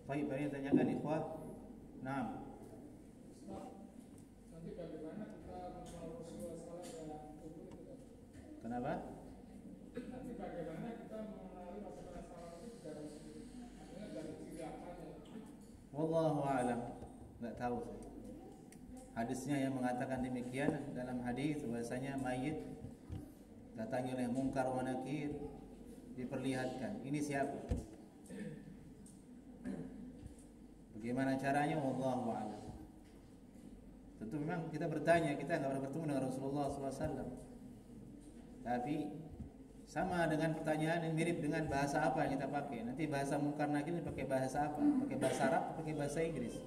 Baik, ini tanyakan ikhwah. Nah, Nanti bagaimana kita mengawal salah dan kubur itu? kenapa? Nanti bagaimana kita mengenali masalah salah itu dari artinya dari sisi apanya? Wallahu a'lam. Enggak tahu saya. Hadisnya yang mengatakan demikian dalam hadis bahasanya mayit datangi oleh mungkar wa nakir, diperlihatkan ini siapa, bagaimana caranya, wallahu a'lam. Tentu memang kita bertanya, kita nggak pernah bertemu dengan Rasulullah SAW, tapi sama dengan pertanyaan yang mirip dengan bahasa apa yang kita pakai. Nanti bahasa mungkar nakir ini pakai bahasa apa? Pakai bahasa Arab, pakai bahasa Inggris.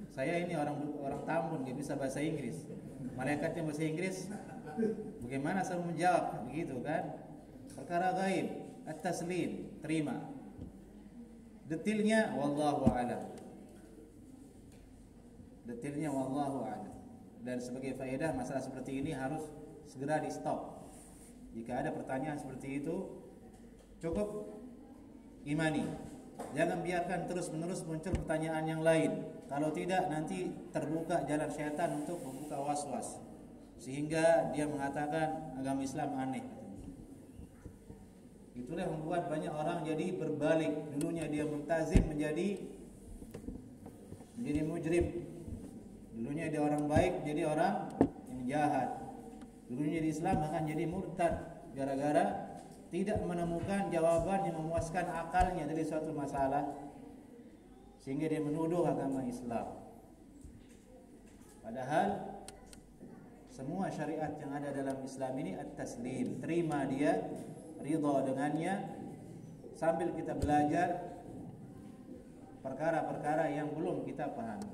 Saya ini orang Tambun, nggak bisa bahasa Inggris. Malaikatnya bahasa Inggris, bagaimana saya menjawab? Begitu kan? Perkara gaib, at-taslim, terima. Detailnya wallahu a'lam. Detailnya wallahu a'lam. Dan sebagai faedah, masalah seperti ini harus segera di stop. Jika ada pertanyaan seperti itu, cukup imani. Jangan biarkan terus-menerus muncul pertanyaan yang lain. Kalau tidak, nanti terbuka jalan syaitan untuk membuka was-was, sehingga dia mengatakan agama Islam aneh. Itulah yang membuat banyak orang jadi berbalik. Dulunya dia multazim menjadi mujrim. Dulunya dia orang baik jadi orang yang jahat. Dulunya di Islam akan jadi murtad gara-gara tidak menemukan jawaban yang memuaskan akalnya dari suatu masalah, sehingga dia menuduh agama Islam. Padahal semua syariat yang ada dalam Islam ini at-taslim, terima dia, ridha dengannya, sambil kita belajar perkara-perkara yang belum kita pahami.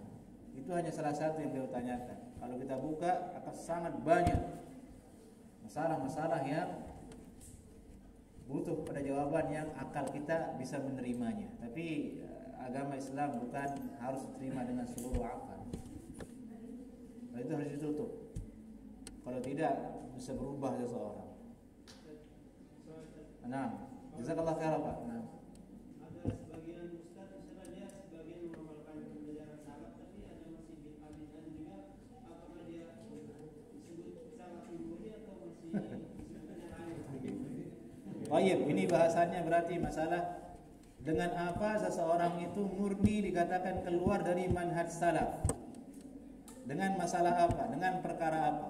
Itu hanya salah satu yang beliau tanyakan. Kalau kita buka akan sangat banyak masalah-masalah yang butuh pada jawaban yang akal kita bisa menerimanya. Tapi agama Islam bukan harus diterima dengan seluruh akal. Nah, itu harus ditutup. Kalau tidak bisa berubah seseorang. Nah, jazakallahu khairan Pak. Nah. Ada sebagian ustaz misalnya dia sebagian mengamalkan pembelajaran salat, tapi ada masih bid'ah juga. Apakah dia disebut salat murni atau masih disebut yang lain? Baik, ini bahasannya berarti masalah dengan apa seseorang itu murni dikatakan keluar dari manhaj salaf. Dengan masalah apa? Dengan perkara apa?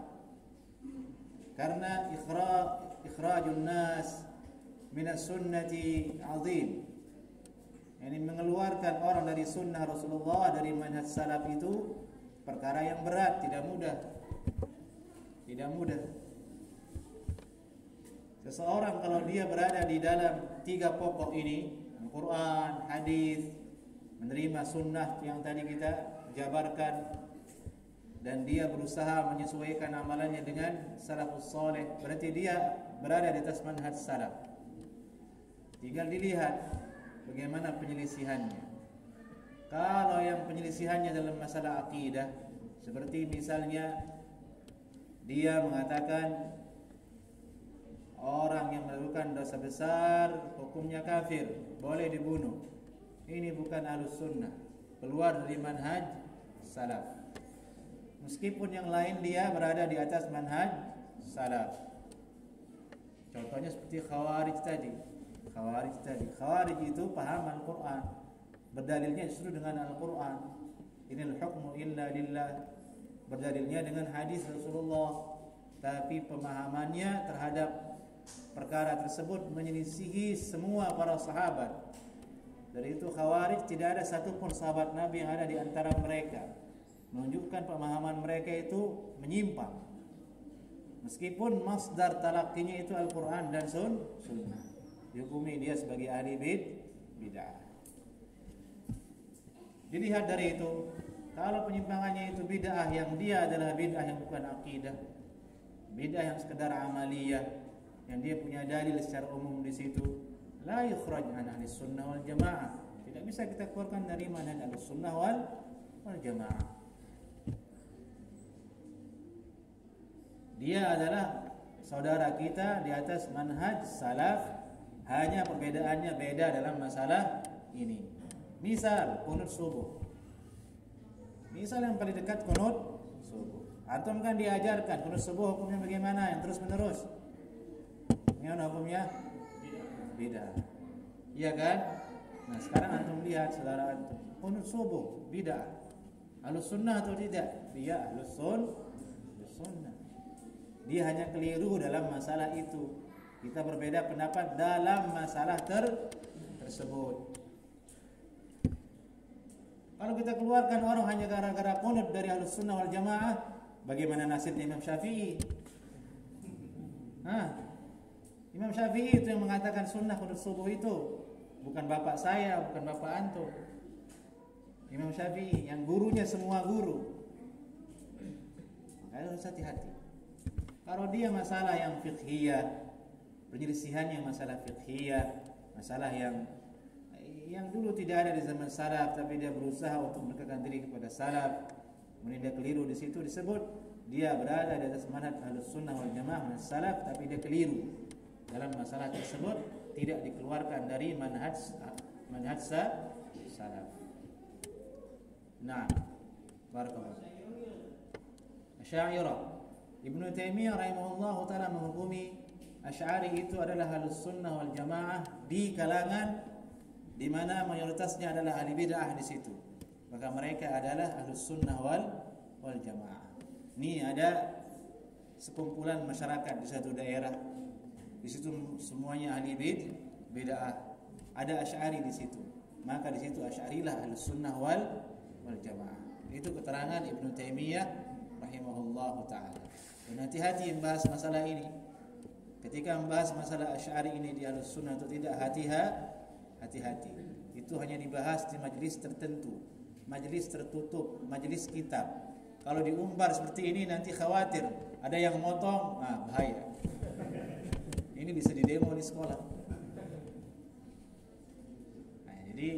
Karena ikhrajun nas minas sunnati azim. Yani mengeluarkan orang dari sunnah Rasulullah, dari manhaj salaf itu perkara yang berat, tidak mudah. Tidak mudah. Seseorang kalau dia berada di dalam tiga pokok ini, Al-Quran, hadis, menerima sunnah yang tadi kita jabarkan, dan dia berusaha menyesuaikan amalannya dengan salafus saleh, berarti dia berada di atas manhaj salaf. Tinggal dilihat bagaimana penyelisihannya. Kalau yang penyelisihannya dalam masalah akidah, seperti misalnya dia mengatakan orang yang melakukan dosa besar hukumnya kafir, boleh dibunuh. Ini bukan ahlus sunnah, keluar dari manhaj salaf. Meskipun yang lain dia berada di atas manhaj salaf. Contohnya seperti Khawarij tadi. Khawarij itu paham Al-Quran, berdalilnya justru dengan Al-Quran. Inil hukmu illa lillah, berdalilnya dengan hadis Rasulullah. Tapi pemahamannya terhadap perkara tersebut menyelisihi semua para sahabat. Dari itu Khawarij tidak ada satupun sahabat Nabi yang ada di antara mereka, menunjukkan pemahaman mereka itu menyimpang. Meskipun masdar talaqinya itu Al-Quran dan Sunnah, dihukumi dia sebagai ahli bid'ah. Dilihat dari itu, kalau penyimpangannya itu bid'ah yang dia adalah bid'ah yang bukan akidah, bid'ah yang sekedar amaliyah, yang dia punya dalil secara umum di situ, la yukhraj an ahli sunnah wal jamaah. Tidak bisa kita keluarkan dari manhaj ahli sunnah wal jamaah. Dia adalah saudara kita di atas manhaj salaf, hanya perbedaannya beda dalam masalah ini. Misal kunut subuh. Misal yang paling dekat kunut subuh. Antum kan diajarkan kunut subuh hukumnya bagaimana yang terus menerus. Ini hukumnya bid'ah. Iya kan? Nah, sekarang antum lihat saudara antum, kunut subuh bid'ah. Ahlus sunnah atau tidak? Dia ahlus sunnah. Dia hanya keliru dalam masalah itu. Kita berbeda pendapat dalam masalah tersebut. Kalau kita keluarkan orang hanya gara-gara kunut dari Ahlus Sunnah wal Jamaah, bagaimana nasibnya Imam Syafi'i? Imam Syafi'i itu yang mengatakan sunnah kunut subuh itu, bukan bapak saya, bukan bapak antum. Imam Syafi'i yang gurunya semua guru. Makanya harus hati-hati. Kalau dia masalah yang fiqhiyah, penyelisihannya masalah fiqhiyah, masalah yang dulu tidak ada di zaman salaf, tapi dia berusaha untuk mendekatkan diri kepada salaf, kemudian dia keliru di situ, disebut dia berada di atas manhaj Ahlus Sunnah wal Jamaah manhaj salaf, tapi dia keliru dalam masalah tersebut, tidak dikeluarkan dari manhaj salaf. Nah, barakallahu. Asy'ariyah. Ibnu Taimiyah rahimahullahu taala menghukumi Asy'ari itu adalah Ahlus Sunnah wal Jamaah di kalangan di mana mayoritasnya adalah ahli bid'ah di situ. Maka mereka adalah Ahlus Sunnah wal Jamaah. Ini ada sekumpulan masyarakat di satu daerah. Di situ semuanya ahli bid'ah. Ada Asy'ari di situ. Maka di situ Asy'arilah Ahlus Sunnah wal Jamaah. Itu keterangan Ibnu Taimiyah rahimahullahu taala. Dan hati-hati membahas masalah ini. Ketika membahas masalah Asy'ari ini di Ahlus Sunnah atau tidak, hati-hati. Itu hanya dibahas di majelis tertentu, majelis tertutup, majelis kitab. Kalau diumbar seperti ini nanti khawatir ada yang motong, bahaya. Ini bisa didemo di sekolah. Jadi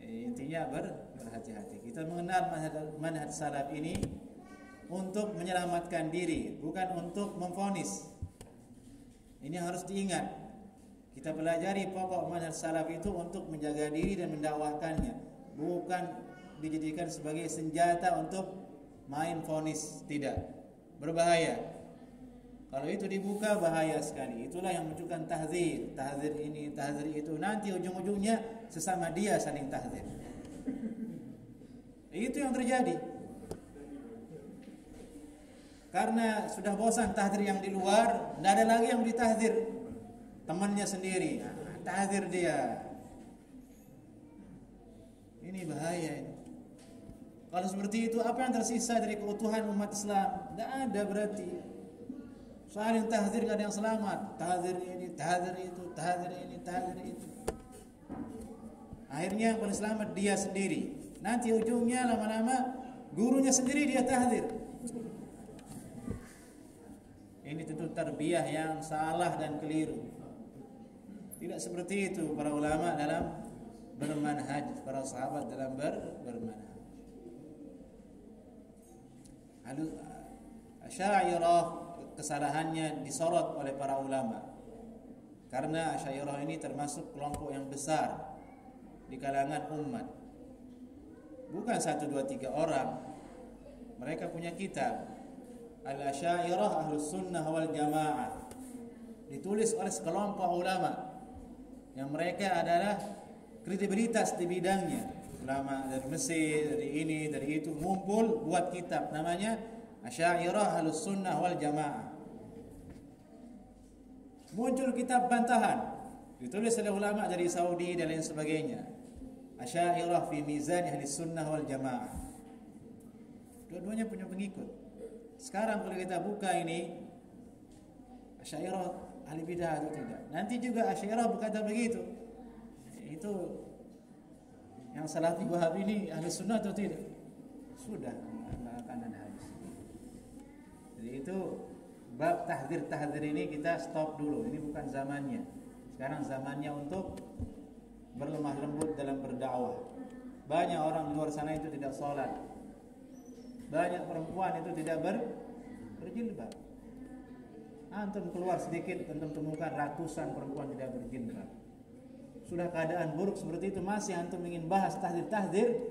intinya berhati-hati. Kita mengenal manhaj salaf ini untuk menyelamatkan diri, bukan untuk memvonis. Ini harus diingat. Kita pelajari pokok manhaj salaf itu untuk menjaga diri dan mendakwahkannya, bukan dijadikan sebagai senjata untuk main vonis. Tidak, berbahaya. Kalau itu dibuka bahaya sekali. Itulah yang menunjukkan tahzir ini, tahzir itu. Nanti ujung-ujungnya sesama dia saling tahzir. Itu yang terjadi. Karena sudah bosan tahzir yang di luar, tidak ada lagi yang ditahzir. Temannya sendiri, tahzir dia. Ini bahaya ini. Kalau seperti itu, apa yang tersisa dari keutuhan umat Islam? Tidak ada berarti. Saling tahzir, tidak ada yang selamat. Tahzir ini, tahzir itu, tahzir ini, tahzir itu. Akhirnya yang paling selamat dia sendiri. Nanti ujungnya lama-lama gurunya sendiri dia tahzir. Ini tentu tarbiyah yang salah dan keliru. Tidak seperti itu para ulama dalam bermanhaj, para sahabat dalam bermanhaj. Asy'ariyah kesalahannya disorot oleh para ulama. Karena Asy'ariyah ini termasuk kelompok yang besar di kalangan umat. Bukan 1, 2, 3 orang. Mereka punya kitab Al-Asy'ariyah Ahlus Sunnah wal Jamaah. Ditulis oleh sekelompok ulama yang mereka adalah kredibilitas di bidangnya. Ulama dari Mesir, dari ini, dari itu ngumpul buat kitab namanya Asy'ariyah Ahlus Sunnah wal Jamaah. Muncul kitab bantahan ditulis oleh ulama dari Saudi dan lain sebagainya. Asy'ariyah fi mizan Ahlus Sunnah wal Jamaah. Dua-duanya punya pengikut. Sekarang kalau kita buka ini Asy'ariyah ahli bidah atau tidak. Nanti juga Asy'ariyah berkata begitu. Itu yang Salafi Wahabi ini ahli sunnah atau tidak? Sudah, enggak akan ada hadis. Jadi itu bab tahdzir ini kita stop dulu. Ini bukan zamannya. Sekarang zamannya untuk berlemah lembut dalam berdakwah. Banyak orang di luar sana itu tidak sholat. Banyak perempuan itu tidak berjilbab. Antum keluar sedikit, antum temukan ratusan perempuan tidak berjilbab. sudah keadaan buruk seperti itu masih antum ingin bahas tahdzir,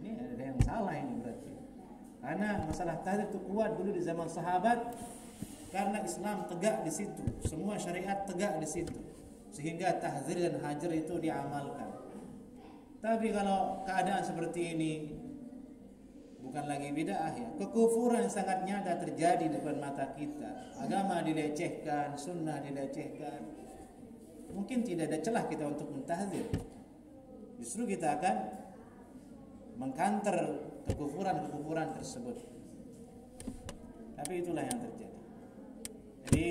ini ada yang salah ini berarti. Karena masalah tahdzir itu kuat dulu di zaman sahabat karena Islam tegak di situ, semua syariat tegak di situ, sehingga tahdzir dan hajar itu diamalkan. Tapi kalau keadaan seperti ini bukan lagi bid'ah ya, kekufuran sangat nyata terjadi di depan mata kita. Agama dilecehkan, sunnah dilecehkan. Mungkin tidak ada celah kita untuk mentahdzir. Justru kita akan mengkanter kekufuran tersebut. Tapi itulah yang terjadi. Jadi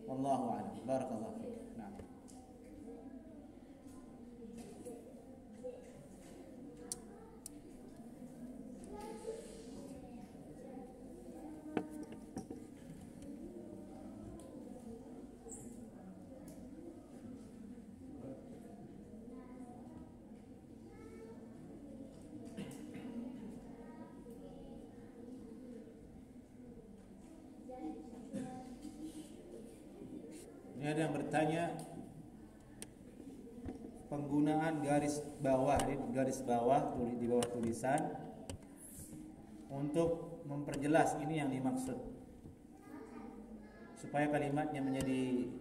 wallahu a'lam. Barakallahu fiik. Nah. Ini ada yang bertanya penggunaan garis bawah di bawah tulisan untuk memperjelas ini yang dimaksud supaya kalimatnya menjadi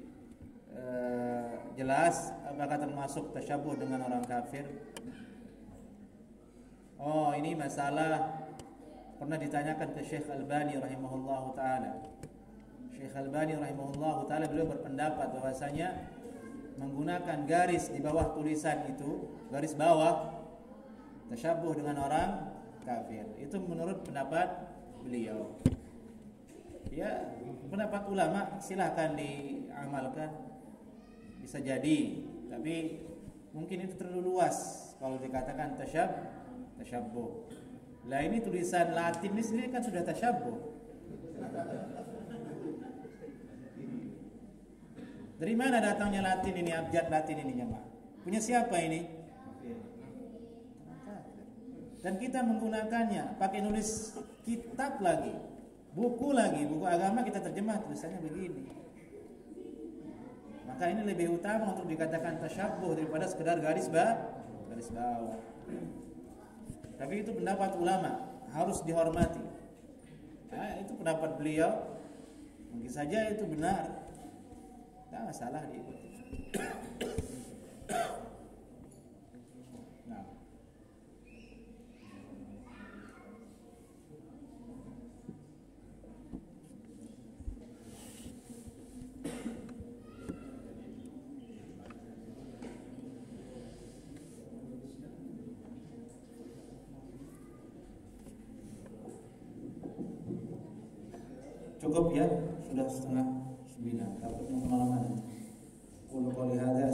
jelas. Apakah termasuk tasyabuh dengan orang kafir? Oh, ini masalah pernah ditanyakan ke Syekh Albani rahimahullahu taala. Syekh Albani rahimahullahu taala beliau berpendapat bahwasanya menggunakan garis di bawah tulisan itu, garis bawah, tasyabuh dengan orang kafir. Itu menurut pendapat beliau. Ya, pendapat ulama silahkan diamalkan, bisa jadi, tapi mungkin itu terlalu luas kalau dikatakan tasyabuh. Lah ini tulisan Latin ini sendiri kan sudah tasyabuh. Dari mana datangnya Latin ini, abjad Latin ini jemaah? Punya siapa ini? Dan kita menggunakannya pakai nulis kitab lagi, buku agama kita terjemah tulisannya begini. Maka ini lebih utama untuk dikatakan tasyabuh daripada sekedar garis bawah. Tapi itu pendapat ulama, harus dihormati. Nah, itu pendapat beliau, mungkin saja itu benar. Tak masalah diikuti. Nah. Cukup ya, sudah setengah 9. Takutnya kemalaman. Qul qouli hadza